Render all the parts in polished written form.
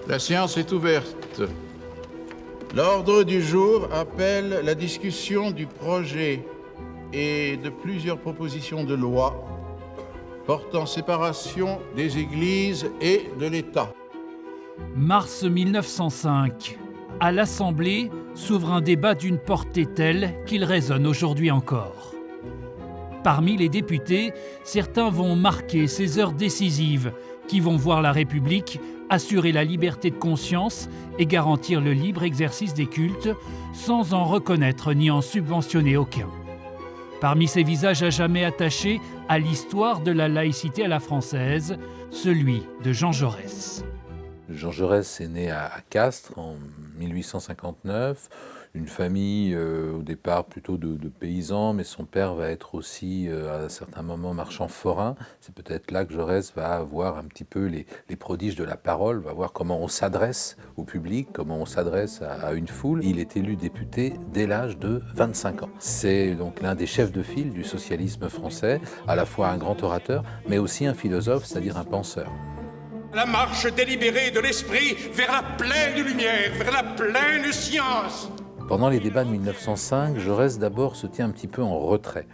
La séance est ouverte. L'ordre du jour appelle la discussion du projet et de plusieurs propositions de loi portant séparation des églises et de l'État. Mars 1905. À l'Assemblée s'ouvre un débat d'une portée telle qu'il résonne aujourd'hui encore. Parmi les députés, certains vont marquer ces heures décisives qui vont voir la République assurer la liberté de conscience et garantir le libre exercice des cultes sans en reconnaître ni en subventionner aucun. Parmi ces visages à jamais attachés à l'histoire de la laïcité à la française, celui de Jean Jaurès. Jean Jaurès est né à Castres en 1859, une famille au départ plutôt de paysans, mais son père va être aussi à un certain moment marchand forain. C'est peut-être là que Jaurès va voir un petit peu les prodiges de la parole, va voir comment on s'adresse au public, comment on s'adresse à une foule. Il est élu député dès l'âge de 25 ans. C'est donc l'un des chefs de file du socialisme français, à la fois un grand orateur, mais aussi un philosophe, c'est-à-dire un penseur. La marche délibérée de l'esprit vers la pleine lumière, vers la pleine science. Pendant les débats de 1905, Jaurès d'abord se tient un petit peu en retrait.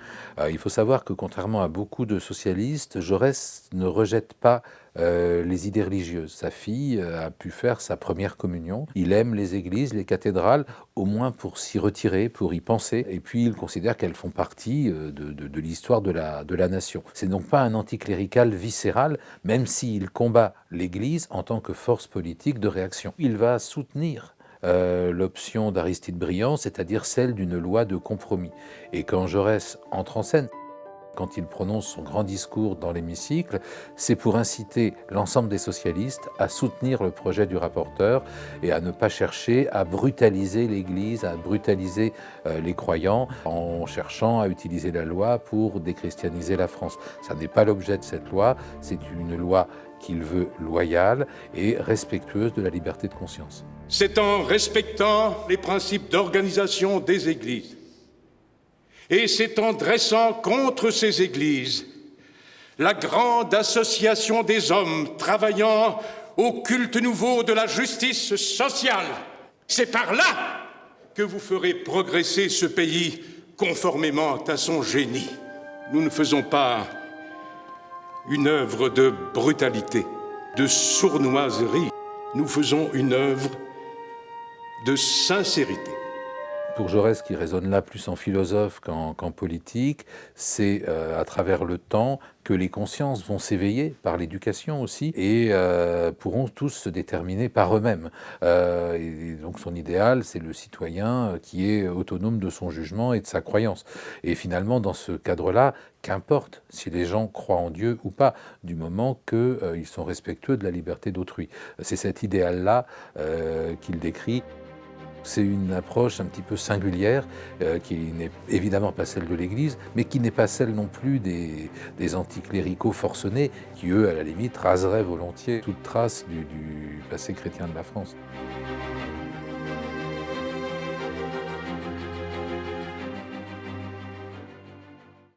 Il faut savoir que contrairement à beaucoup de socialistes, Jaurès ne rejette pas les idées religieuses. Sa fille a pu faire sa première communion. Il aime les églises, les cathédrales, au moins pour s'y retirer, pour y penser. Et puis il considère qu'elles font partie de l'histoire de la nation. C'est donc pas un anticlérical viscéral, même s'il combat l'Église en tant que force politique de réaction. Il va soutenir l'option d'Aristide Briand, c'est-à-dire celle d'une loi de compromis. Et quand Jaurès entre en scène, quand il prononce son grand discours dans l'hémicycle, c'est pour inciter l'ensemble des socialistes à soutenir le projet du rapporteur et à ne pas chercher à brutaliser l'Église, à brutaliser les croyants en cherchant à utiliser la loi pour déchristianiser la France. Ça n'est pas l'objet de cette loi, c'est une loi qu'il veut loyale et respectueuse de la liberté de conscience. C'est en respectant les principes d'organisation des églises et c'est en dressant contre ces églises la grande association des hommes travaillant au culte nouveau de la justice sociale. C'est par là que vous ferez progresser ce pays conformément à son génie. Nous ne faisons pas une œuvre de brutalité, de sournoiserie. Nous faisons une œuvre de sincérité. Pour Jaurès, qui raisonne là plus en philosophe qu'en politique, c'est à travers le temps que les consciences vont s'éveiller par l'éducation aussi et pourront tous se déterminer par eux-mêmes. Et donc son idéal, c'est le citoyen qui est autonome de son jugement et de sa croyance. Et finalement, dans ce cadre-là, qu'importe si les gens croient en Dieu ou pas, du moment qu'ils sont respectueux de la liberté d'autrui. C'est cet idéal-là qu'il décrit. C'est une approche un petit peu singulière, qui n'est évidemment pas celle de l'Église, mais qui n'est pas celle non plus des anticléricaux forcenés, qui eux, à la limite, raseraient volontiers toute trace du passé chrétien de la France.